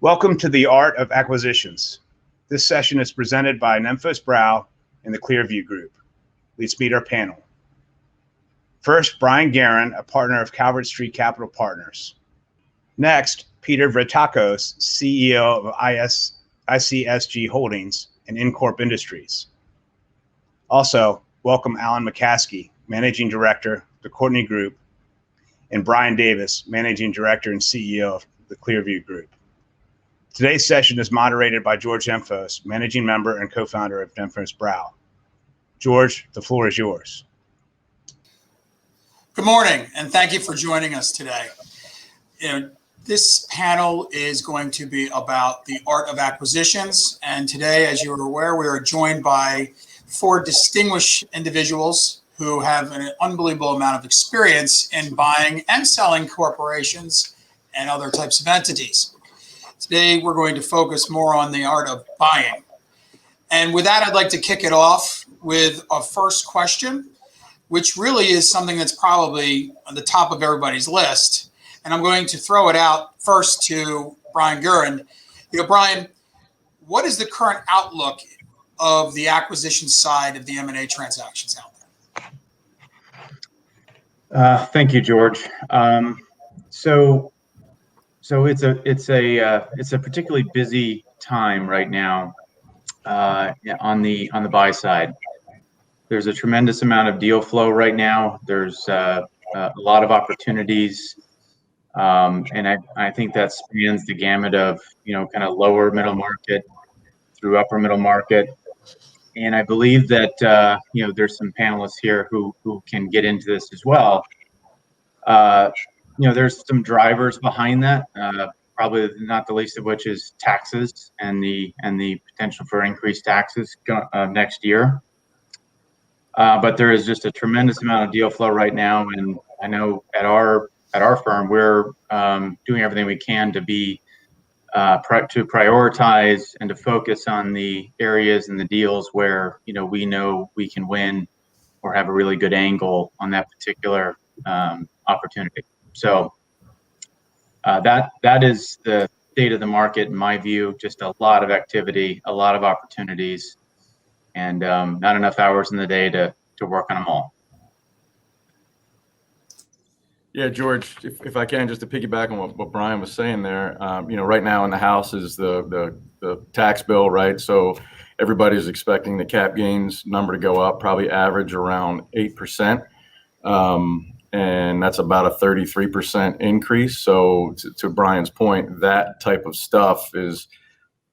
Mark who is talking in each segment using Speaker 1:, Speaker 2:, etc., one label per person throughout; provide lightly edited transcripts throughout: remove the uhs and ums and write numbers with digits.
Speaker 1: Welcome to the Art of Acquisitions. This session is presented by Nemphos Brau and the Clearview Group. Let's meet our panel. First, Brian Guerin, a partner of Calvert Street Capital Partners. Next, Peter Vretakos, CEO of ICSG Holdings and Incorp Industries. Also, welcome Alan McCaskey, Managing Director, the Courtney Group, and Brian Davis, Managing Director and CEO of the Clearview Group. Today's session is moderated by George Nemphos, Managing Member and Co-founder of Nemphos Brau. George, the floor is yours.
Speaker 2: Good morning, and thank you for joining us today. This panel is going to be about the art of acquisitions, and today, as you are aware, we are joined by four distinguished individuals who have an unbelievable amount of experience in buying and selling corporations and other types of entities. Today, we're going to focus more on the art of buying. And with that, I'd like to kick it off with a first question, which really is something that's probably on the top of everybody's list. And I'm going to throw it out first to Brian Guerin. Brian, what is the current outlook of the acquisition side of the M&A transactions out there?
Speaker 3: Thank you, George. So it's a particularly busy time right now on the buy side. There's a tremendous amount of deal flow right now. There's a lot of opportunities, and I think that spans the gamut of kind of lower middle market through upper middle market. And I believe that there's some panelists here who can get into this as well. There's some drivers behind that. Probably not the least of which is taxes and the potential for increased taxes next year. But there is just a tremendous amount of deal flow right now, and I know at our firm we're doing everything we can to be to prioritize and to focus on the areas and the deals where we know we can win or have a really good angle on that particular opportunity. So that is the state of the market in my view. Just a lot of activity, a lot of opportunities, and not enough hours in the day to work on them all.
Speaker 4: Yeah, George, if I can, just to piggyback on what Brian was saying there, right now in the House is the tax bill, right? So everybody's expecting the cap gains number to go up, probably average around 8%. And that's about a 33% increase. So to Brian's point, that type of stuff is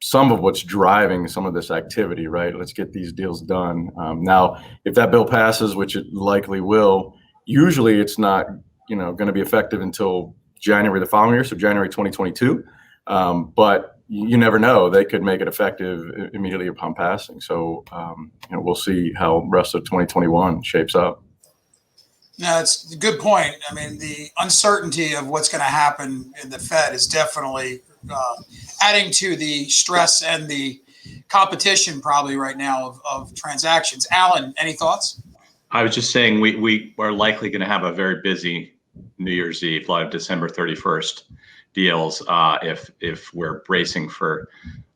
Speaker 4: some of what's driving some of this activity, right? Let's get these deals done. Now, if that bill passes, which it likely will, usually it's not going to be effective until January the following year, so January 2022. But you never know; they could make it effective immediately upon passing. So we'll see how the rest of 2021 shapes up.
Speaker 2: No, it's a good point. I mean, the uncertainty of what's going to happen in the Fed is definitely adding to the stress and the competition probably right now of transactions. Alan, any thoughts?
Speaker 5: I was just saying we are likely going to have a very busy New Year's Eve, a lot of December 31st deals if we're bracing for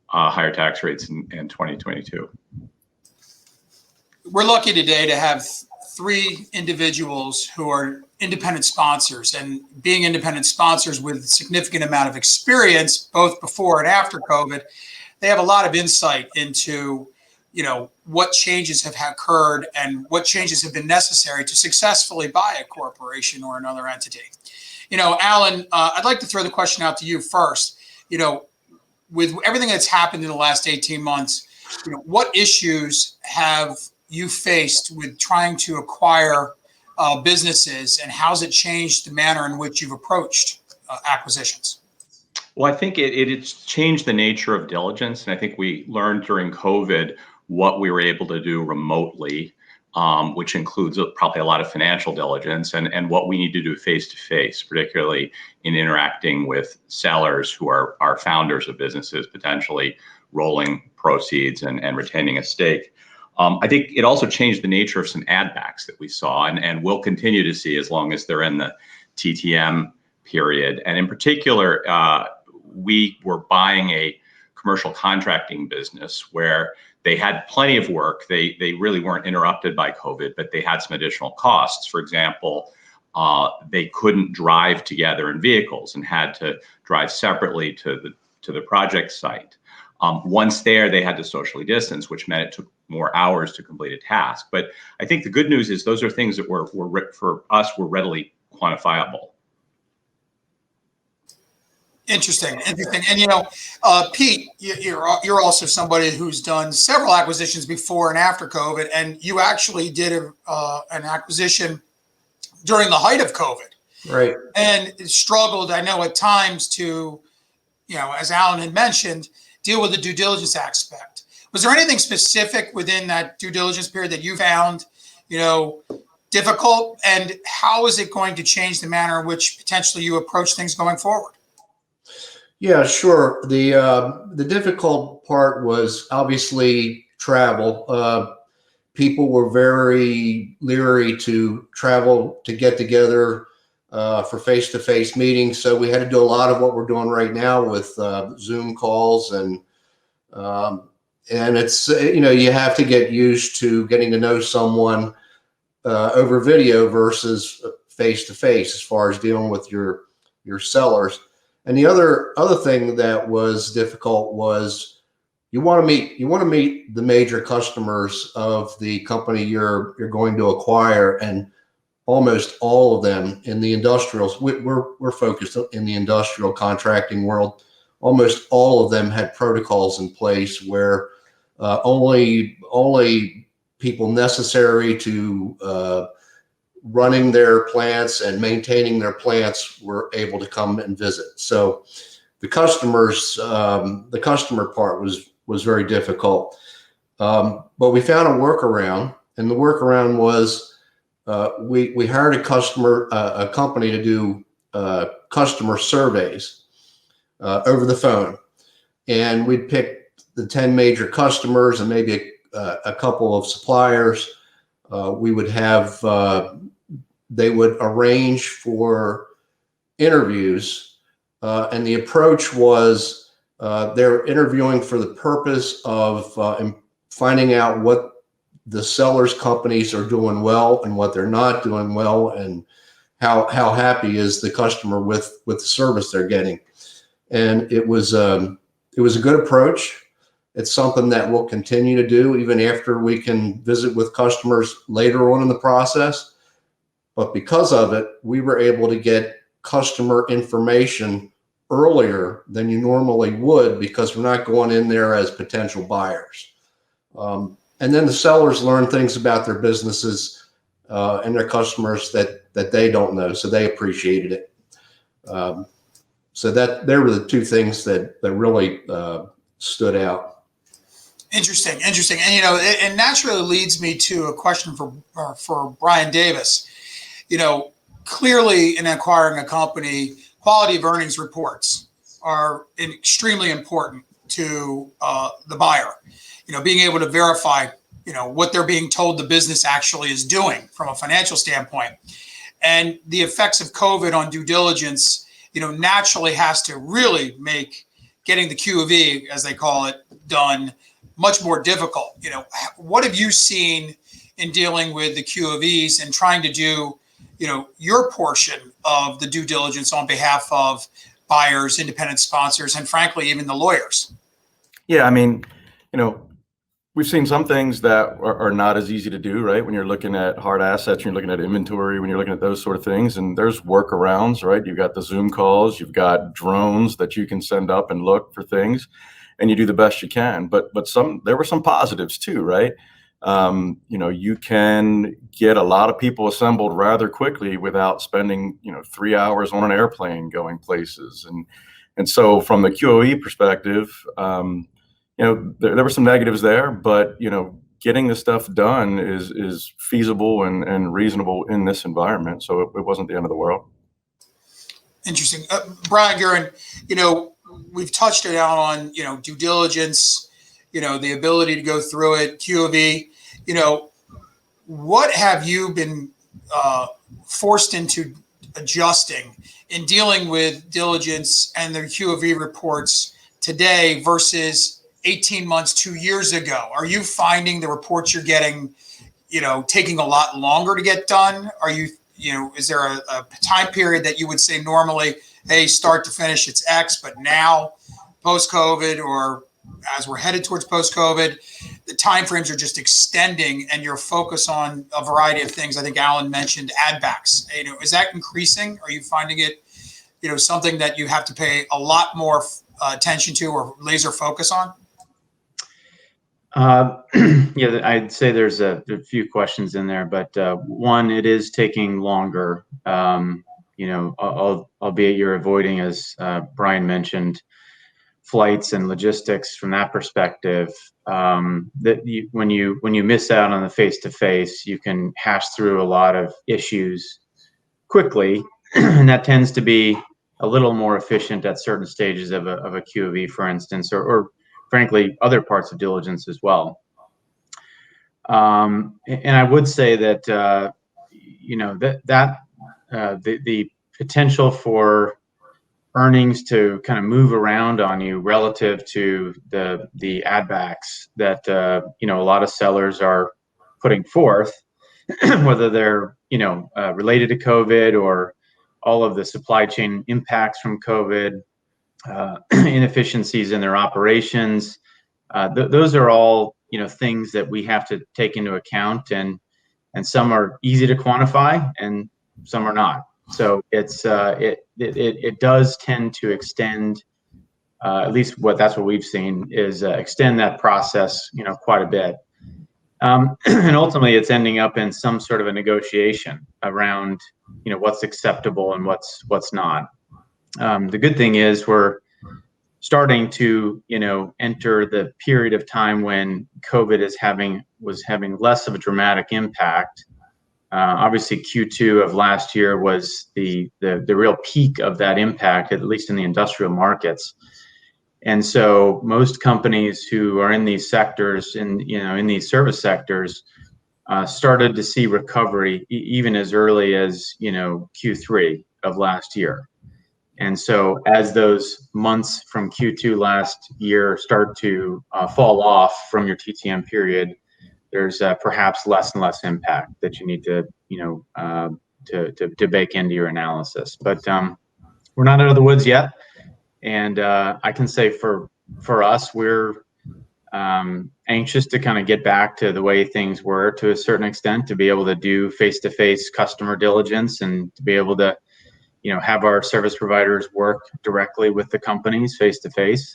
Speaker 5: higher tax rates in 2022.
Speaker 2: We're lucky today to have three individuals who are independent sponsors, and being independent sponsors with a significant amount of experience, both before and after COVID, they have a lot of insight into what changes have occurred and what changes have been necessary to successfully buy a corporation or another entity. Alan, I'd like to throw the question out to you first. With everything that's happened in the last 18 months, what issues have you faced with trying to acquire businesses, and how's it changed the manner in which you've approached acquisitions?
Speaker 5: Well, I think it's changed the nature of diligence, and I think we learned during COVID what we were able to do remotely, which includes probably a lot of financial diligence, and what we need to do face-to-face, particularly in interacting with sellers who are founders of businesses, potentially rolling proceeds and retaining a stake. I think it also changed the nature of some add backs that we saw and will continue to see as long as they're in the TTM period. And in particular, we were buying a commercial contracting business where they had plenty of work. They really weren't interrupted by COVID, but they had some additional costs. For example, they couldn't drive together in vehicles and had to drive separately to the project site. Once there, they had to socially distance, which meant it took more hours to complete a task. But I think the good news is those are things that were for us were readily quantifiable.
Speaker 2: Interesting. And Pete, you're also somebody who's done several acquisitions before and after COVID, and you actually did an acquisition during the height of COVID,
Speaker 6: Right.
Speaker 2: and struggled, I know, at times to, as Alan had mentioned, deal with the due diligence aspect. Was there anything specific within that due diligence period that you found, difficult, and how is it going to change the manner in which potentially you approach things going forward?
Speaker 6: Yeah, sure. The difficult part was obviously travel. People were very leery to travel to get together for face-to-face meetings. So we had to do a lot of what we're doing right now with Zoom calls, and it's you have to get used to getting to know someone over video versus face-to-face as far as dealing with your sellers. And the other thing that was difficult was you want to meet the major customers of the company you're going to acquire, and almost all of them in the industrials. We're focused in the industrial contracting world. Almost all of them had protocols in place where only people necessary to running their plants and maintaining their plants were able to come and visit. So the customer part was very difficult. But we found a workaround, and the workaround was we hired a company to do customer surveys over the phone, and we'd pick the 10 major customers and maybe a couple of suppliers. We would have they would arrange for interviews, and the approach was they're interviewing for the purpose of finding out what the sellers' companies are doing well and what they're not doing well, and how happy is the customer with the service they're getting. And it was a good approach. It's something that we'll continue to do even after we can visit with customers later on in the process. But because of it, we were able to get customer information earlier than you normally would, because we're not going in there as potential buyers. And then the sellers learn things about their businesses and their customers that they don't know, so they appreciated it. So that there were the two things that really stood out.
Speaker 2: Interesting. And, it naturally leads me to a question for Brian Davis. Clearly in acquiring a company, quality of earnings reports are extremely important to the buyer. Being able to verify, what they're being told the business actually is doing from a financial standpoint. And the effects of COVID on due diligence, naturally has to really make getting the Q of E, as they call it, done much more difficult. What have you seen in dealing with the Q of E's and trying to do, your portion of the due diligence on behalf of buyers, independent sponsors, and frankly, even the lawyers?
Speaker 4: Yeah, I mean, we've seen some things that are not as easy to do, right? When you're looking at hard assets, you're looking at inventory, when you're looking at those sort of things, and there's workarounds, right? You've got the Zoom calls, you've got drones that you can send up and look for things, and you do the best you can. But there were some positives too, right? You can get a lot of people assembled rather quickly without spending, 3 hours on an airplane going places. And so from the QOE perspective, there were some negatives there, but, getting this stuff done is feasible and reasonable in this environment. So it wasn't the end of the world.
Speaker 2: Interesting. Brian Guerin, we've touched it out on, due diligence, the ability to go through it, Q of E. What have you been forced into adjusting in dealing with diligence and their Q of E reports today versus 18 months, 2 years ago? Are you finding the reports you're getting, taking a lot longer to get done? Are you, is there a time period that you would say normally, hey, start to finish, it's X, but now post-COVID, or as we're headed towards post-COVID, the timeframes are just extending and your focus on a variety of things? I think Alan mentioned ad backs. Is that increasing? Are you finding it, something that you have to pay a lot more attention to or laser focus on?
Speaker 3: Yeah, I'd say there's a few questions in there, but one, it is taking longer. Albeit you're avoiding, as Brian mentioned, flights and logistics from that perspective. When you miss out on the face-to-face, you can hash through a lot of issues quickly, and that tends to be a little more efficient at certain stages of a Q of E, for instance, or frankly, other parts of diligence as well. And I would say that the potential for earnings to kind of move around on you relative to the ad backs that a lot of sellers are putting forth, whether they're related to COVID or all of the supply chain impacts from COVID, inefficiencies in their operations. Those are all things that we have to take into account, and some are easy to quantify and some are not. So it does tend to extend, at least that's what we've seen, is extend that process quite a bit. And ultimately it's ending up in some sort of a negotiation around what's acceptable and what's not. The good thing is we're starting to enter the period of time when COVID was having less of a dramatic impact. Obviously Q2 of last year was the real peak of that impact, at least in the industrial markets. And so most companies who are in these sectors, in these service sectors, started to see recovery even as early as Q3 of last year. And so as those months from Q2 last year start to fall off from your TTM period, there's perhaps less and less impact that you need to bake into your analysis. But we're not out of the woods yet, and I can say for us, we're anxious to kind of get back to the way things were to a certain extent, to be able to do face-to-face customer diligence and to be able to have our service providers work directly with the companies face-to-face.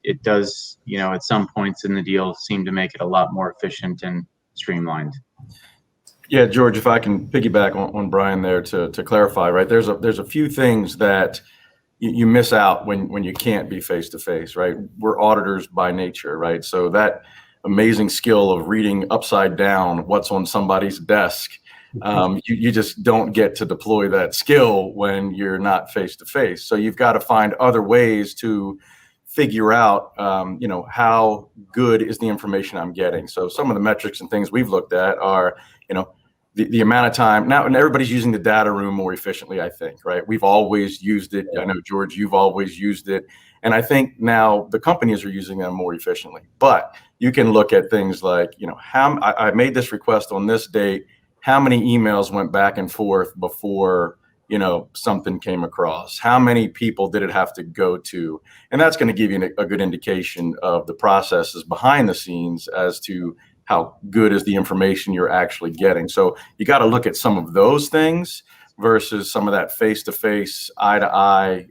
Speaker 3: It does, at some points in the deal, seem to make it a lot more efficient and streamlined.
Speaker 4: Yeah, George, if I can piggyback on Brian there to clarify, right? There's a few things that you miss out when you can't be face-to-face, right? We're auditors by nature, right? So that amazing skill of reading upside down what's on somebody's desk, you just don't get to deploy that skill when you're not face-to-face. So you've got to find other ways to figure out, how good is the information I'm getting. So some of the metrics and things we've looked at are, the amount of time now, and everybody's using the data room more efficiently, I think, right? We've always used it. I know, George, you've always used it. And I think now the companies are using them more efficiently. But you can look at things like, how I made this request on this date, how many emails went back and forth before, something came across? How many people did it have to go to? And that's going to give you a good indication of the processes behind the scenes as to how good is the information you're actually getting. So you got to look at some of those things versus some of that face-to-face, eye-to-eye,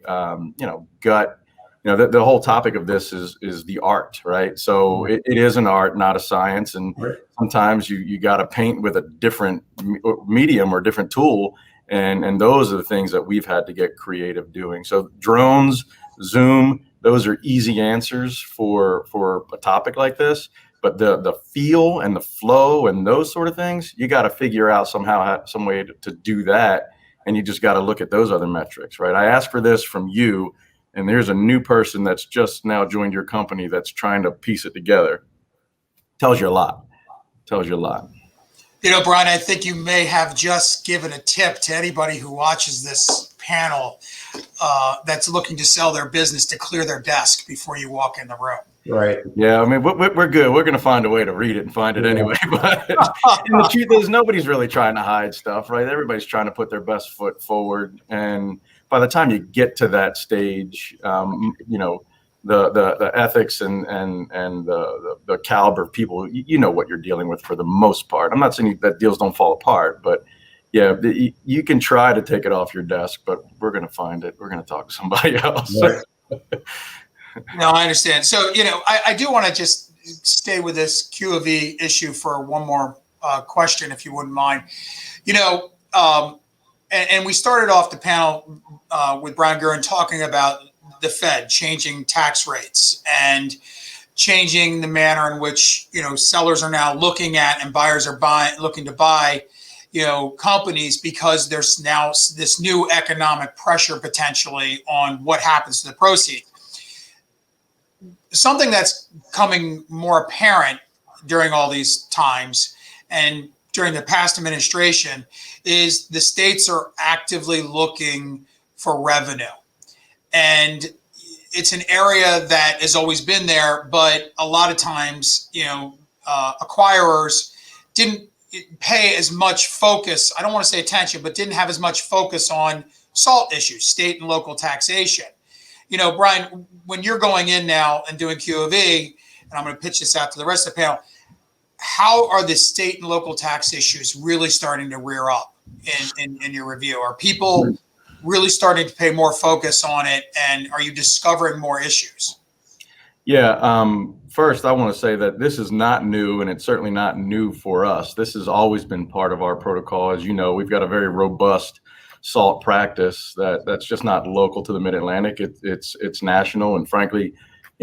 Speaker 4: gut. The whole topic of this is the art, right? So it is an art, not a science. And sometimes you got to paint with a different medium or different tool. And those are the things that we've had to get creative doing. So drones, Zoom, those are easy answers for a topic like this. But the feel and the flow and those sort of things, you got to figure out somehow, some way to do that. And you just got to look at those other metrics, right? I asked for this from you, and there's a new person that's just now joined your company that's trying to piece it together. Tells you a lot.
Speaker 2: Brian, I think you may have just given a tip to anybody who watches this panel that's looking to sell their business to clear their desk before you walk in the room.
Speaker 6: Right.
Speaker 4: Yeah, I mean, we're good. We're going to find a way to read it and find it anyway. But the truth is, nobody's really trying to hide stuff, right? Everybody's trying to put their best foot forward. And by the time you get to that stage, the ethics and the caliber of people, you know what you're dealing with for the most part. I'm not saying that deals don't fall apart, but yeah, you can try to take it off your desk, but we're going to find it. We're going to talk to somebody else.
Speaker 6: Right.
Speaker 2: No, I understand. So, I do want to just stay with this Q of E issue for one more question, if you wouldn't mind. And we started off the panel with Brian Guerin talking about the Fed changing tax rates and changing the manner in which, sellers are now looking at and buyers are looking to buy, companies, because there's now this new economic pressure potentially on what happens to the proceeds. Something that's coming more apparent during all these times and during the past administration is the states are actively looking for revenue. And it's an area that has always been there, but a lot of times, acquirers didn't pay as much focus, I don't want to say attention, but didn't have as much focus on SALT issues, state and local taxation. Brian, when you're going in now and doing Q of E, and I'm going to pitch this out to the rest of the panel, how are the state and local tax issues really starting to rear up in your review? Are people really starting to pay more focus on it, and are you discovering more issues?
Speaker 4: Yeah. First, I want to say that this is not new, and it's certainly not new for us. This has always been part of our protocol. As you know, we've got a very robust SALT practice that's just not local to the Mid-Atlantic. It's national, and frankly,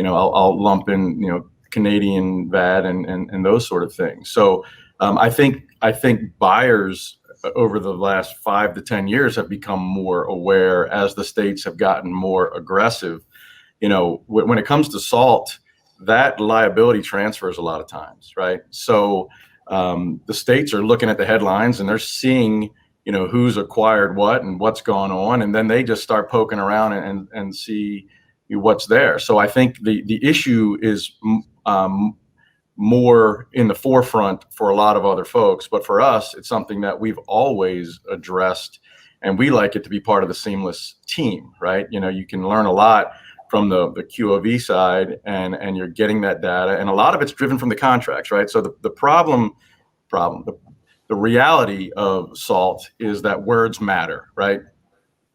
Speaker 4: I'll lump in Canadian VAT and those sort of things. So I think buyers over the last 5 to 10 years have become more aware as the states have gotten more aggressive. When it comes to SALT, that liability transfers a lot of times, right? So the states are looking at the headlines and they're seeing who's acquired what and what's gone on, and then they just start poking around and see what's there. So I think the issue is more in the forefront for a lot of other folks, but for us, it's something that we've always addressed, and we like it to be part of the seamless team, right? You can learn a lot from the Q of E side, and you're getting that data, and a lot of it's driven from the contracts, right? So the reality of SALT is that words matter, right?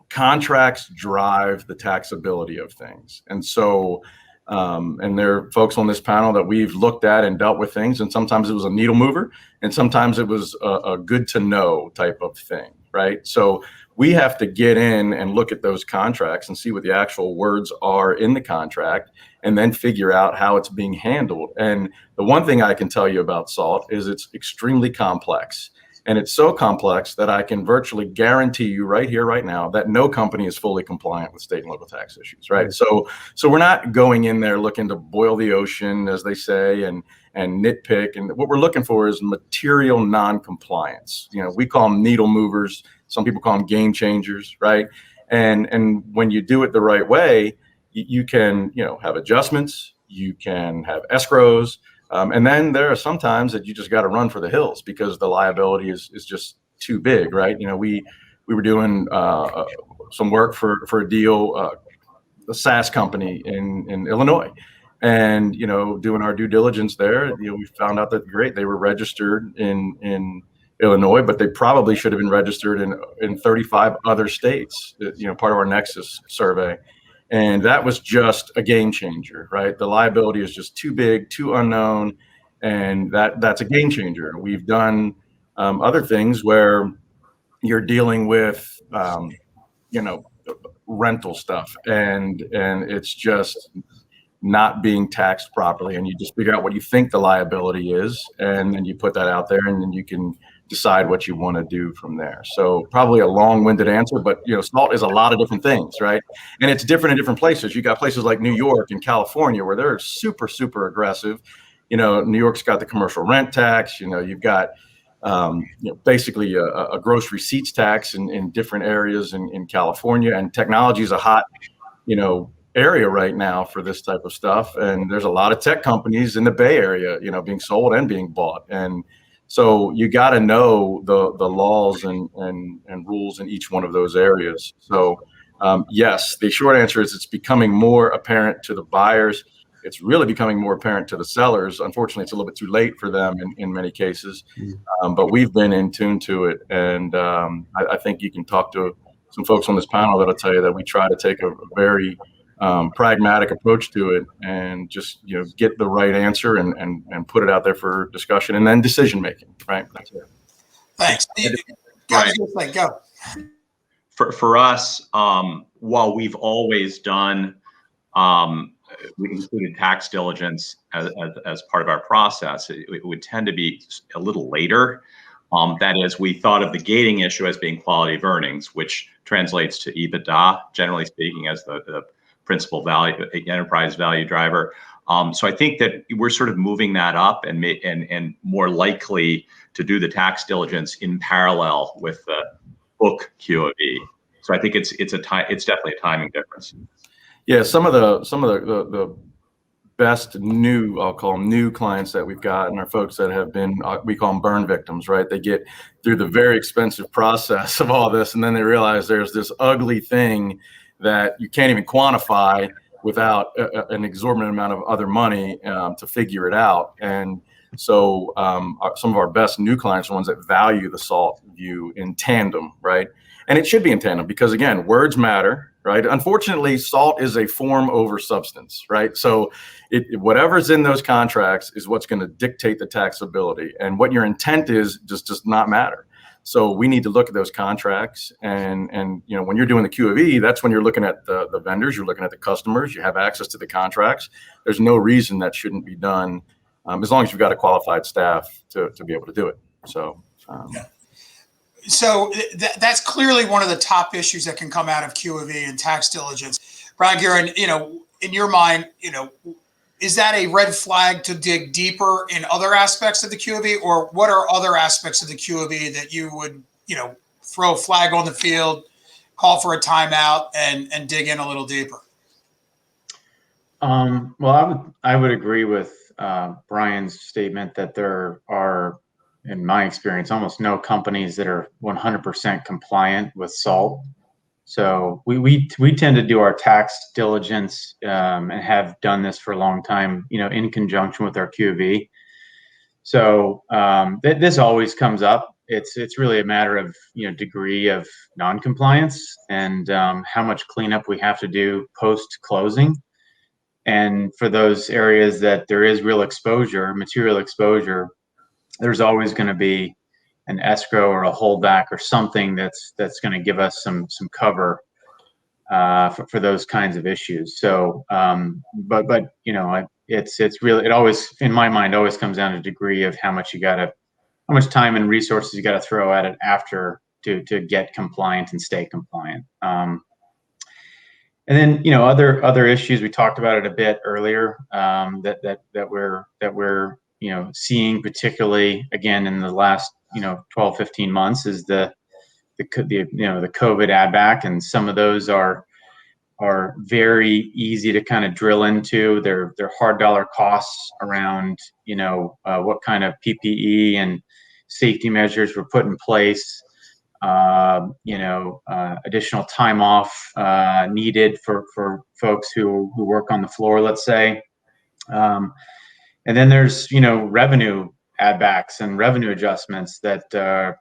Speaker 4: Contracts drive the taxability of things. And so, and there are folks on this panel that we've looked at and dealt with things, and sometimes it was a needle mover, and sometimes it was a good to know type of thing, right? So we have to get in and look at those contracts and see what the actual words are in the contract, and then figure out how it's being handled. And the one thing I can tell you about SALT is it's extremely complex. And it's so complex that I can virtually guarantee you right here, right now, that no company is fully compliant with state and local tax issues, right? So we're not going in there looking to boil the ocean, as they say, and nitpick. And what we're looking for is material non-compliance. We call them needle movers. Some people call them game changers, right? And when you do it the right way, you can, have adjustments, you can have escrows, and then there are some times that you just got to run for the hills because the liability is just too big, right? We were doing some work for a deal, a SaaS company in Illinois, and doing our due diligence there, we found out that they were registered in Illinois, but they probably should have been registered in 35 other states. Part of our Nexus survey. And that was just a game changer, right? The liability is just too big, too unknown, and that's a game changer. We've done other things where you're dealing with, rental stuff, and it's just not being taxed properly, and you just figure out what you think the liability is, and then you put that out there, and then you can decide what you want to do from there. So probably a long-winded answer, but SALT is a lot of different things, right? And it's different in different places. You got places like New York and California where they're super, super aggressive. New York's got the commercial rent tax. You've got basically a gross receipts tax in different areas in California. And technology is a hot, area right now for this type of stuff. And there's a lot of tech companies in the Bay Area, being sold and being bought. And so you got to know the laws and rules in each one of those areas. So yes, the short answer is it's becoming more apparent to the buyers. It's really becoming more apparent to the sellers. Unfortunately, it's a little bit too late for them in many cases, but we've been in tune to it. And I think you can talk to some folks on this panel that'll tell you that we try to take a very pragmatic approach to it and just get the right answer and put it out there for discussion and then decision making. Right. That's it.
Speaker 2: Thanks. Go.
Speaker 5: For us, while we've always done, we included tax diligence as part of our process, it would tend to be a little later. That is, we thought of the gating issue as being quality of earnings, which translates to EBITDA, generally speaking, as the principal value, enterprise value driver. So I think that we're sort of moving that up and more likely to do the tax diligence in parallel with the book QOV. So I think it's definitely a timing difference.
Speaker 4: Yeah, some of the best new, I'll call them new clients that we've gotten are folks that have been, we call them burn victims, right? They get through the very expensive process of all this, and then they realize there's this ugly thing that you can't even quantify without an exorbitant amount of other money to figure it out. And so some of our best new clients are ones that value the SALT view in tandem, right? And it should be in tandem because, again, words matter, right? Unfortunately, SALT is a form over substance, right? So whatever's in those contracts is what's going to dictate the taxability. And what your intent is just does not matter. So we need to look at those contracts. And when you're doing the QOV, that's when you're looking at the vendors, you're looking at the customers, you have access to the contracts. There's no reason that shouldn't be done as long as you've got a qualified staff to be able to do it. So,
Speaker 2: yeah. So that's clearly one of the top issues that can come out of QOV and tax diligence. Brian Guerin, in your mind, is that a red flag to dig deeper in other aspects of the QOV, or what are other aspects of the QOV that you would, throw a flag on the field, call for a timeout, and dig in a little deeper?
Speaker 3: Well, I would agree with Brian's statement that there are, in my experience, almost no companies that are 100% compliant with SALT. So we tend to do our tax diligence and have done this for a long time, in conjunction with our QOV. So this always comes up. It's really a matter of degree of non-compliance and how much cleanup we have to do post closing. And for those areas that there is real exposure, material exposure, there's always going to be an escrow or a holdback or something that's going to give us some cover for those kinds of issues. So, but it's really, it always, in my mind, always comes down to degree of how much time and resources you got to throw at it after to get compliant and stay compliant. And then other issues, we talked about it a bit earlier, that we're seeing, particularly again in the last 12, 15 months, is the COVID add back, and some of those are very easy to kind of drill into. They're hard dollar costs around what kind of PPE and safety measures were put in place. Additional time off needed for folks who work on the floor, let's say. And then there's, revenue add backs and revenue adjustments that are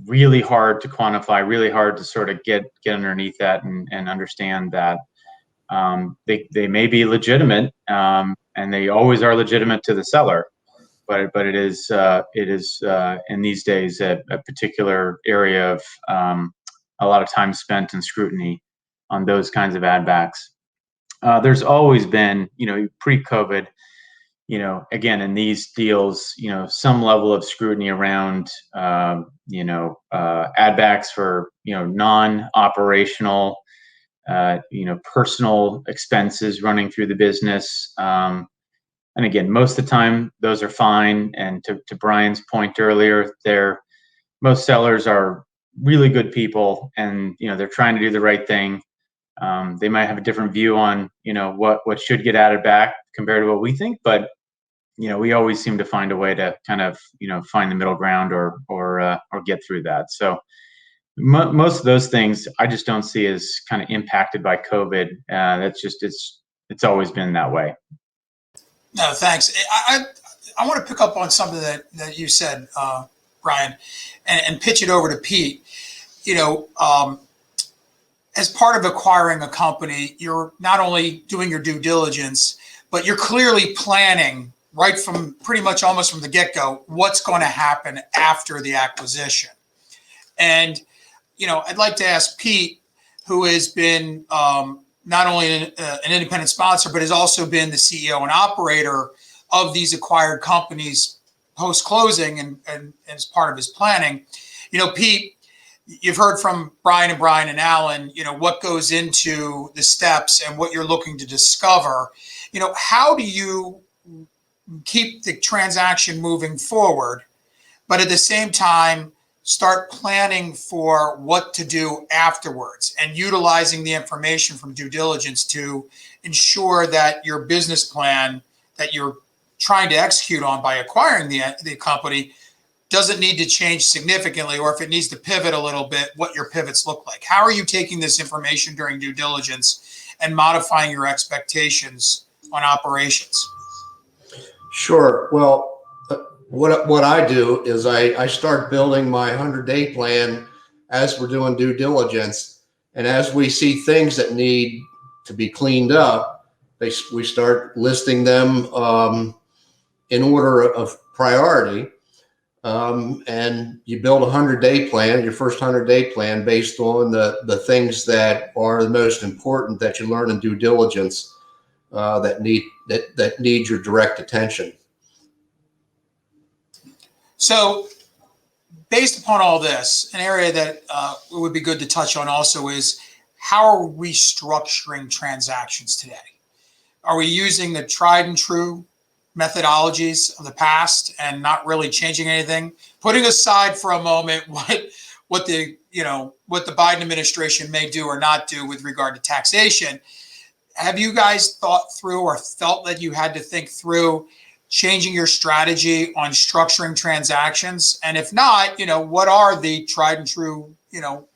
Speaker 3: really hard to quantify, really hard to sort of get underneath that and understand that they may be legitimate, and they always are legitimate to the seller, but it is in these days a particular area of a lot of time spent in scrutiny on those kinds of add backs. There's always been, pre-COVID, again, in these deals, some level of scrutiny around, add backs for, non-operational, personal expenses running through the business. And again, most of the time, those are fine. And to Brian's point earlier, most sellers are really good people, and they're trying to do the right thing. They might have a different view on what should get added back compared to what we think, but we always seem to find a way to kind of find the middle ground or get through that. So most of those things I just don't see as kind of impacted by COVID. That's just it's always been that way.
Speaker 2: No, thanks. I want to pick up on something that you said, Brian, and pitch it over to Pete. As part of acquiring a company, you're not only doing your due diligence, but you're clearly planning right from pretty much almost from the get-go what's going to happen after the acquisition. And I'd like to ask Pete, who has been not only an independent sponsor, but has also been the CEO and operator of these acquired companies post-closing and as part of his planning. Pete, you've heard from Brian and Alan, what goes into the steps and what you're looking to discover. How do you keep the transaction moving forward, but at the same time, start planning for what to do afterwards and utilizing the information from due diligence to ensure that your business plan that you're trying to execute on by acquiring the company doesn't need to change significantly, or if it needs to pivot a little bit, what your pivots look like? How are you taking this information during due diligence and modifying your expectations on operations?
Speaker 6: Sure. Well, what I do is I start building my 100-day plan as we're doing due diligence. And as we see things that need to be cleaned up, we start listing them in order of priority. And you build a 100-day plan, your first 100-day plan, based on the things that are the most important that you learn in due diligence that need your direct attention.
Speaker 2: So based upon all this, an area that would be good to touch on also is how are we structuring transactions today? Are we using the tried and true methodologies of the past and not really changing anything? Putting aside for a moment what the Biden administration may do or not do with regard to taxation, have you guys thought through or felt that you had to think through changing your strategy on structuring transactions? And if not, what are the tried and true,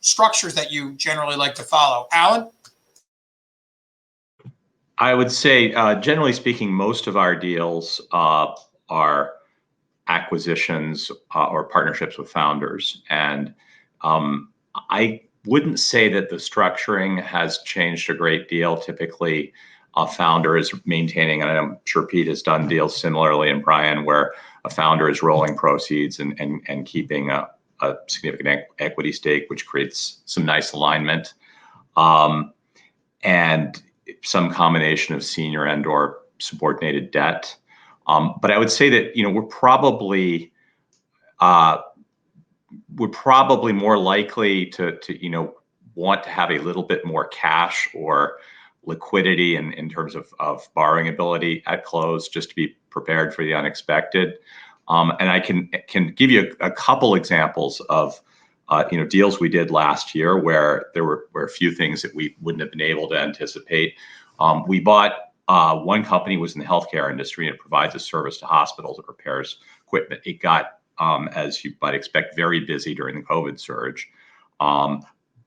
Speaker 2: structures that you generally like to follow? Alan?
Speaker 5: I would say, generally speaking, most of our deals are acquisitions or partnerships with founders. And I wouldn't say that the structuring has changed a great deal. Typically, a founder is maintaining, and I'm sure Pete has done deals similarly, and Brian, where a founder is rolling proceeds and keeping a significant equity stake, which creates some nice alignment. And some combination of senior and or subordinated debt. But I would say that, we're probably more likely to want to have a little bit more cash or liquidity in terms of borrowing ability at close, just to be prepared for the unexpected. And I can give you a couple examples of deals we did last year where there were a few things that we wouldn't have been able to anticipate. We bought one company was in the healthcare industry, and it provides a service to hospitals that repairs equipment. It got, as you might expect, very busy during the COVID surge.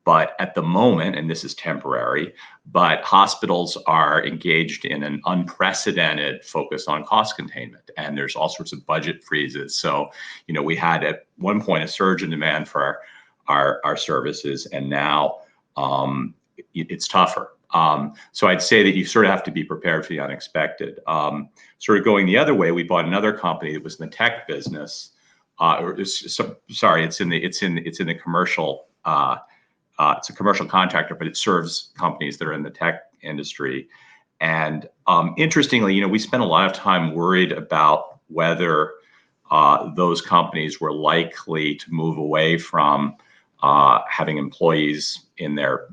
Speaker 5: But at the moment, and this is temporary, but hospitals are engaged in an unprecedented focus on cost containment, and there's all sorts of budget freezes. So, we had at one point a surge in demand for our services, and now it's tougher. So I'd say that you sort of have to be prepared for the unexpected. Sort of going the other way, we bought another company that was in the tech business. It's in the commercial. It's a commercial contractor, but it serves companies that are in the tech industry. And interestingly, we spent a lot of time worried about whether those companies were likely to move away from having employees in their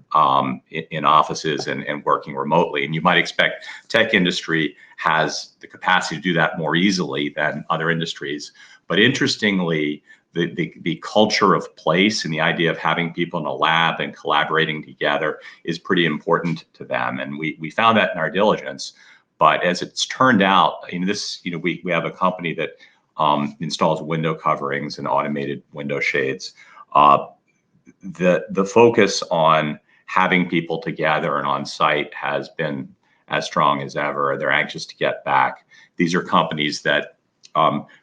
Speaker 5: in offices and working remotely. And you might expect tech industry has the capacity to do that more easily than other industries. But interestingly, the culture of place and the idea of having people in a lab and collaborating together is pretty important to them. And we found that in our diligence. But as it's turned out, we have a company that installs window coverings and automated window shades. The focus on having people together and on site has been as strong as ever. They're anxious to get back. These are companies that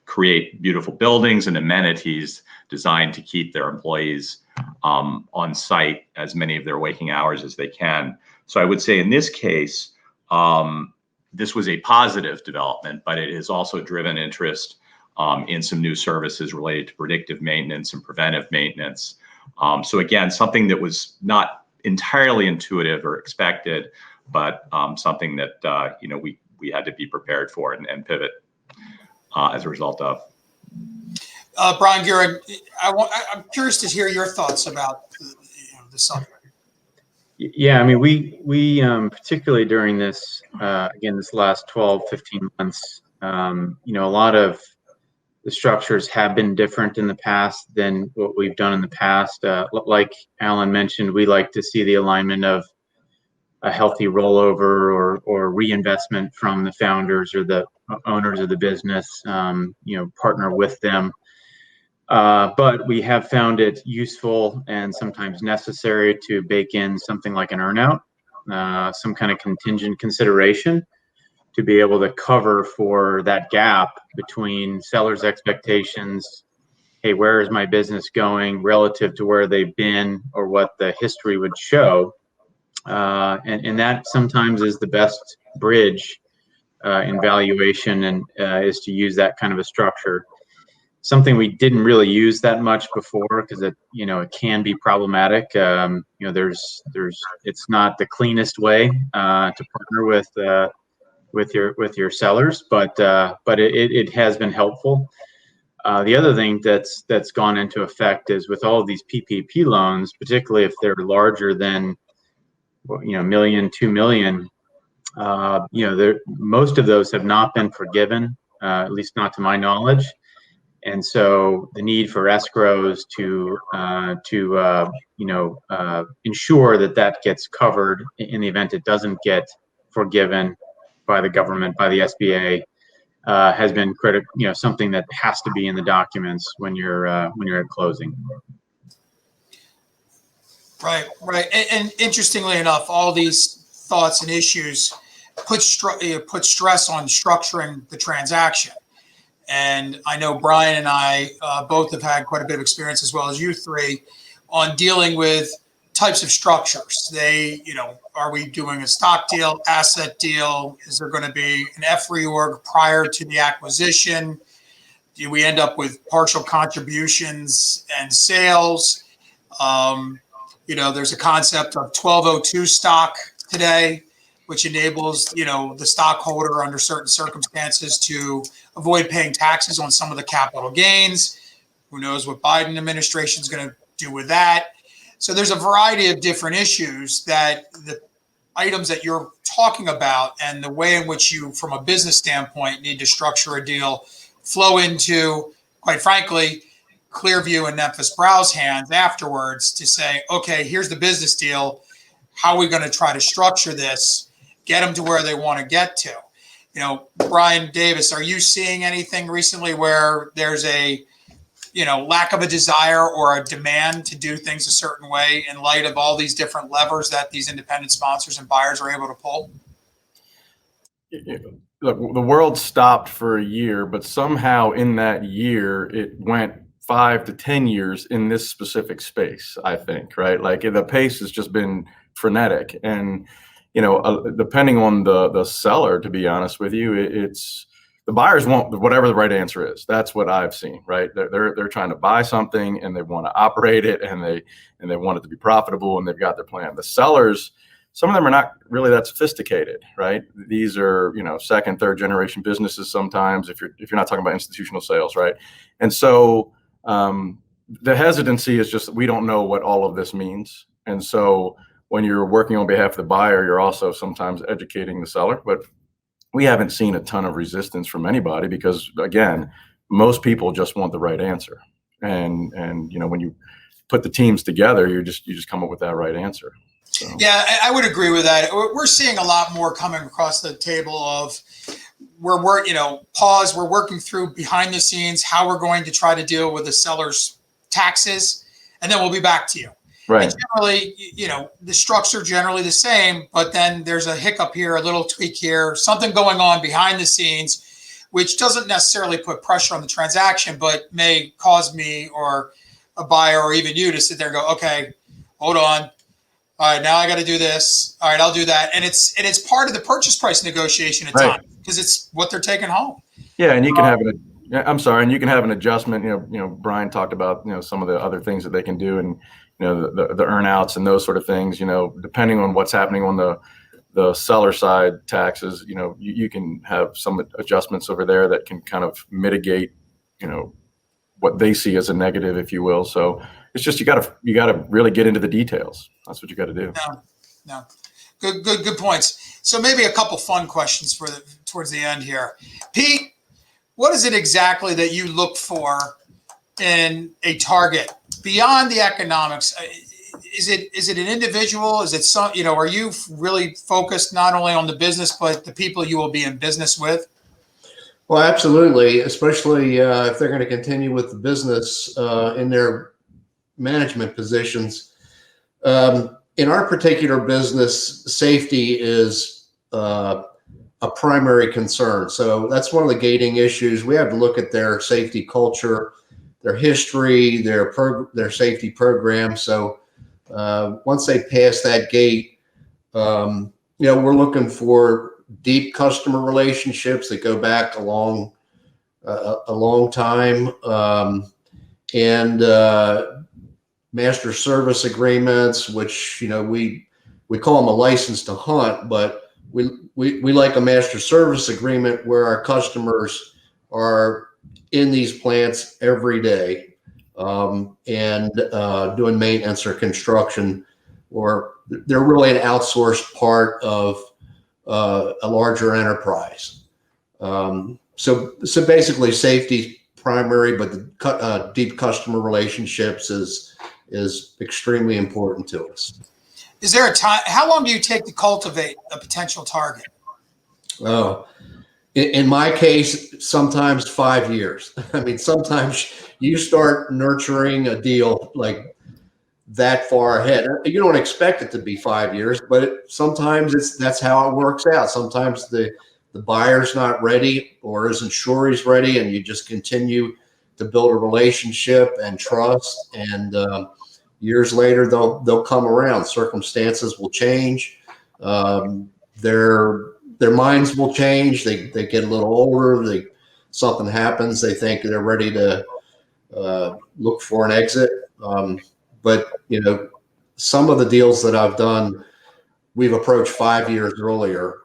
Speaker 5: create beautiful buildings and amenities designed to keep their employees on site as many of their waking hours as they can. So I would say in this case, this was a positive development, but it has also driven interest in some new services related to predictive maintenance and preventive maintenance. So again, something that was not entirely intuitive or expected, but something that we had to be prepared for and pivot as a result of.
Speaker 2: Brian Guerin, I'm curious to hear your thoughts about the subject.
Speaker 3: Yeah, I mean, we particularly during this, again, this last 12, 15 months, a lot of the structures have been different in the past than what we've done in the past. Like Alan mentioned, we like to see the alignment of a healthy rollover or reinvestment from the founders or the owners of the business, partner with them. But we have found it useful and sometimes necessary to bake in something like an earnout, some kind of contingent consideration to be able to cover for that gap between sellers' expectations. Hey, where is my business going relative to where they've been or what the history would show? And that sometimes is the best bridge in valuation and is to use that kind of a structure. Something we didn't really use that much before because it can be problematic. It's not the cleanest way to partner with your sellers, but it has been helpful. The other thing that's gone into effect is with all of these PPP loans, particularly if they're larger than $1 million, $2 million, most of those have not been forgiven, at least not to my knowledge. And so the need for escrows to ensure that gets covered in the event it doesn't get forgiven by the government, by the SBA, has been critical. Something that has to be in the documents when you're at closing.
Speaker 2: Right. And interestingly enough, all these thoughts and issues put stress on structuring the transaction. And I know Brian and I both have had quite a bit of experience, as well as you three, on dealing with types of structures. Are we doing a stock deal, asset deal? Is there going to be an F reorg prior to the acquisition? Do we end up with partial contributions and sales? There's a concept of 1202 stock today, which enables, the stockholder under certain circumstances to avoid paying taxes on some of the capital gains. Who knows what Biden administration is going to do with that? So there's a variety of different issues that the items that you're talking about and the way in which you, from a business standpoint, need to structure a deal flow into, quite frankly, Clearview and Memphis Brow's hands afterwards to say, okay, here's the business deal. How are we going to try to structure this, get them to where they want to get to? Brian Davis, are you seeing anything recently where there's a lack of a desire or a demand to do things a certain way in light of all these different levers that these independent sponsors and buyers are able to pull?
Speaker 4: Look, the world stopped for a year, but somehow in that year, it went 5 to 10 years in this specific space, I think, right? Like the pace has just been frenetic. And, depending on the seller, to be honest with you, it's the buyers want whatever the right answer is. That's what I've seen, right? They're trying to buy something and they want to operate it and they want it to be profitable and they've got their plan. The sellers, some of them are not really that sophisticated, right? These are, second, third generation businesses sometimes, if you're not talking about institutional sales, right? And so the hesitancy is just we don't know what all of this means. And so when you're working on behalf of the buyer, you're also sometimes educating the seller. But we haven't seen a ton of resistance from anybody because, again, most people just want the right answer. And when you put the teams together, you just come up with that right answer. So.
Speaker 2: Yeah, I would agree with that. We're seeing a lot more coming across the table of we're working through behind the scenes how we're going to try to deal with the seller's taxes, and then we'll be back to you.
Speaker 4: Right.
Speaker 2: And generally, the structure generally the same, but then there's a hiccup here, a little tweak here, something going on behind the scenes, which doesn't necessarily put pressure on the transaction, but may cause me or a buyer or even you to sit there and go, okay, hold on. All right, now I got to do this. All right, I'll do that. And it's part of the purchase price negotiation at times because it's what they're taking home.
Speaker 4: Yeah, and you can have and you can have an adjustment. Brian talked about some of the other things that they can do, and the earnouts and those sort of things. Depending on what's happening on the seller side taxes, you can have some adjustments over there that can kind of mitigate, what they see as a negative, if you will. So it's just you got to really get into the details. That's what you got to do.
Speaker 2: No, good points. So maybe a couple fun questions towards the end here. Pete, what is it exactly that you look for in a target beyond the economics? Is it an individual? Is it some? Are you really focused not only on the business but the people you will be in business with?
Speaker 6: Well, absolutely, especially if they're going to continue with the business in their management positions. In our particular business, safety is a primary concern. So that's one of the gating issues. We have to look at their safety culture, their history, their safety program. So once they pass that gate, we're looking for deep customer relationships that go back a long time, and master service agreements, which we call them a license to hunt, but we like a master service agreement where our customers are in these plants every day, and doing maintenance or construction, or they're really an outsourced part of a larger enterprise. So basically safety primary, but the deep customer relationships is extremely important to us.
Speaker 2: Is there a time? How long do you take to cultivate a potential target?
Speaker 6: Oh, in my case, sometimes 5 years. I mean, sometimes you start nurturing a deal like that far ahead. You don't expect it to be 5 years, but sometimes that's how it works out. Sometimes the buyer's not ready or isn't sure he's ready, and you just continue to build a relationship and trust. And years later, they'll come around. Circumstances will change. Their minds will change. They get a little older. Something happens. They think they're ready to look for an exit. But some of the deals that I've done, we've approached 5 years earlier,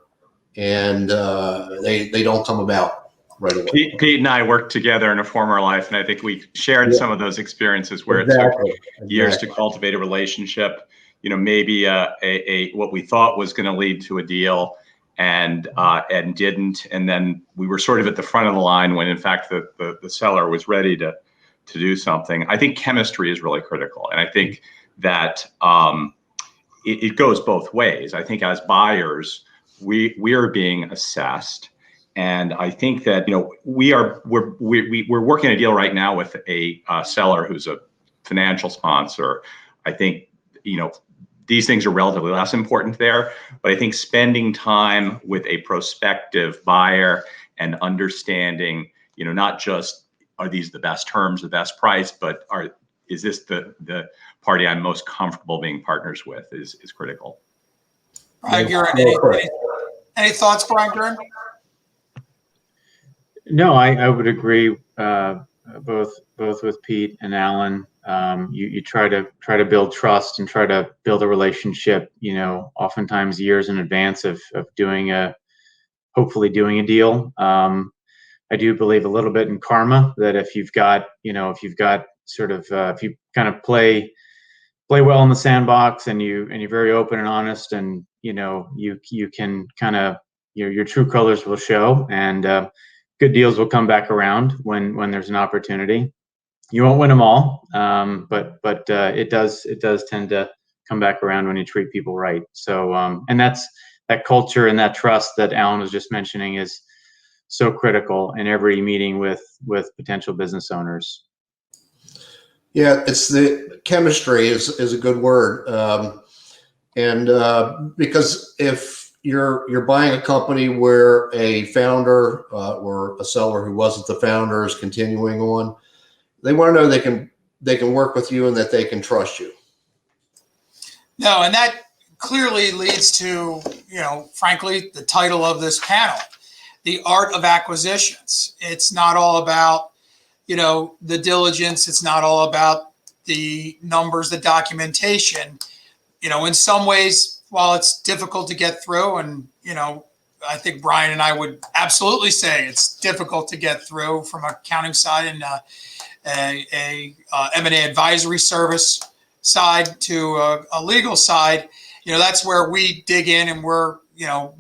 Speaker 6: and they don't come about right away.
Speaker 5: Pete and I worked together in a former life, and I think we shared some of those experiences where it took years to cultivate a relationship. Maybe what we thought was going to lead to a deal, and didn't, and then we were sort of at the front of the line when in fact the seller was ready to do something. I think chemistry is really critical, and I think that it goes both ways. I think as buyers, we are being assessed, and I think that we're working a deal right now with a seller who's a financial sponsor. I think these things are relatively less important there, but I think spending time with a prospective buyer and understanding, not just are these the best terms, the best price, but is this the party I'm most comfortable being partners with is critical.
Speaker 2: Brian Guerin, any thoughts, Brian Guerin?
Speaker 3: No, I would agree both with Pete and Alan. You try to build trust and try to build a relationship, oftentimes years in advance of hopefully doing a deal. I do believe a little bit in karma, that if you've got sort of if you kind of play well in the sandbox, and you're very open and honest, and you can kind of your true colors will show, and good deals will come back around when there's an opportunity. You won't win them all, but it does tend to come back around when you treat people right. So and that culture and that trust that Alan was just mentioning is so critical in every meeting with potential business owners.
Speaker 6: Yeah, it's the chemistry is a good word, and because if you're buying a company where a founder or a seller who wasn't the founder is continuing on, they want to know they can work with you and that they can trust you.
Speaker 2: No, and that clearly leads to, frankly, the title of this panel, the art of acquisitions. It's not all about the diligence. It's not all about the numbers, the documentation. In some ways, while it's difficult to get through, and, I think Brian and I would absolutely say it's difficult to get through from an accounting side and a M&A advisory service side to a legal side. That's where we dig in, and we're,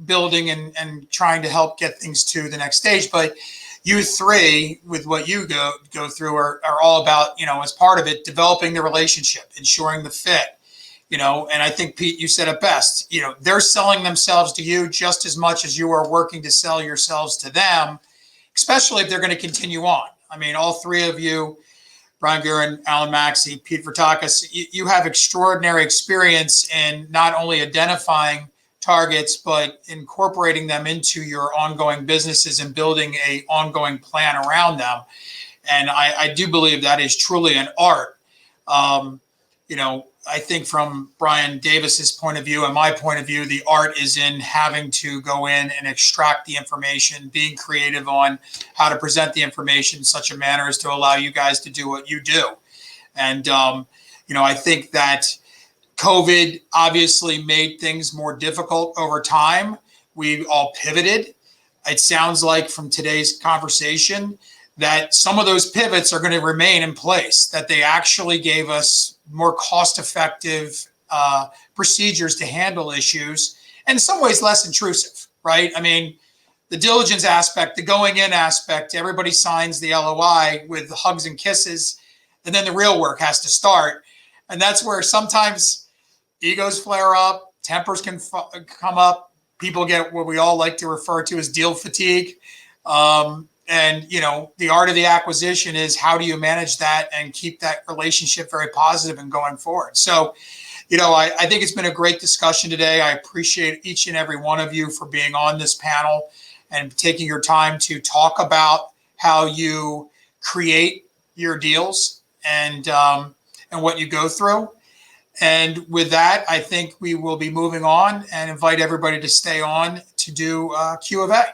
Speaker 2: building and trying to help get things to the next stage. But you three, with what you go through, are all about, as part of it, developing the relationship, ensuring the fit, and I think, Pete, you said it best, they're selling themselves to you just as much as you are working to sell yourselves to them, especially if they're going to continue on. I mean, all three of you, Brian Guerin, Alan Maxey, Pete Vertakis, you have extraordinary experience in not only identifying targets, but incorporating them into your ongoing businesses and building a ongoing plan around them. And I do believe that is truly an art. I think from Brian Davis's point of view and my point of view, the art is in having to go in and extract the information, being creative on how to present the information in such a manner as to allow you guys to do what you do. And, I think that COVID obviously made things more difficult over time. We all pivoted. It sounds like from today's conversation that some of those pivots are going to remain in place, that they actually gave us more cost-effective procedures to handle issues, and in some ways less intrusive, right? I mean, the diligence aspect, the going in aspect, everybody signs the LOI with the hugs and kisses, and then the real work has to start. And that's where sometimes egos flare up, tempers can come up, people get what we all like to refer to as deal fatigue. And, the art of the acquisition is how do you manage that and keep that relationship very positive and going forward. So, I think it's been a great discussion today. I appreciate each and every one of you for being on this panel and taking your time to talk about how you create your deals and what you go through. And with that, I think we will be moving on and invite everybody to stay on to do Q of A.